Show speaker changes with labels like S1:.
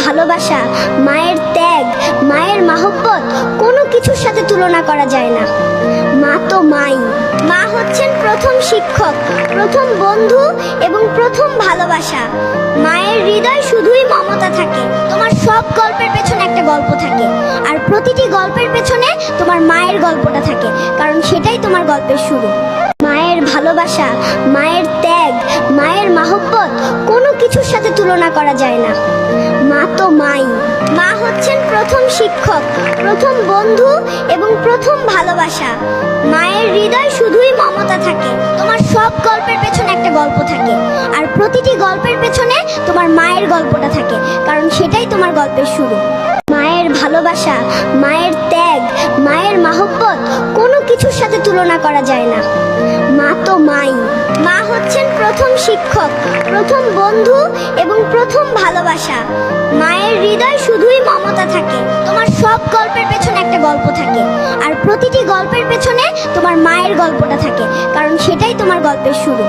S1: ভালোবাসা, মায়ের ত্যাগ, মায়ের মহব্বত কোনো কিছুর সাথে তুলনা করা যায় না। মা তো মাই। মা হচ্ছেন প্রথম শিক্ষক, প্রথম বন্ধু এবং প্রথম ভালোবাসা। মায়ের হৃদয় শুধুই মমতা থাকে। তোমার সব গল্পের পেছনে একটা গল্প থাকে, আর প্রতিটি গল্পের পেছনে তোমার মায়ের গল্পটা থাকে, কারণ সেটাই তোমার গল্পের শুরু। মায়ের ভালোবাসা, মায়ের ত্যাগ, মায়ের মহব্বত কোনো কিছুর সাথে তুলনা করা যায় না। মা তো মাই। মা হচ্ছেন প্রথম শিক্ষক, প্রথম বন্ধু এবং প্রথম ভালোবাসা। মায়ের হৃদয় শুধুই মমতা থাকে। তোমার সব গল্পের পেছনে একটা গল্প থাকে, আর প্রতিটি গল্পের পেছনে তোমার মায়ের গল্পটা থাকে, কারণ সেটাই তোমার গল্পের শুরু। মায়ের ভালোবাসা, মায়ের ত্যাগ, মায়ের মহব্বত কোনো কিছুর সাথে তুলনা করা যায় না। মা তো মাই। মা হচ্ছেন প্রথম শিক্ষক, প্রথম বন্ধু এবং প্রথম ভালোবাসা। মায়ের হৃদয় শুধুই মমতা থাকে। তোমার সব গল্পের পেছনে একটা গল্প থাকে, আর প্রতিটি গল্পের পেছনে তোমার মায়ের গল্পটা থাকে, কারণ সেটাই তোমার গল্পের শুরু।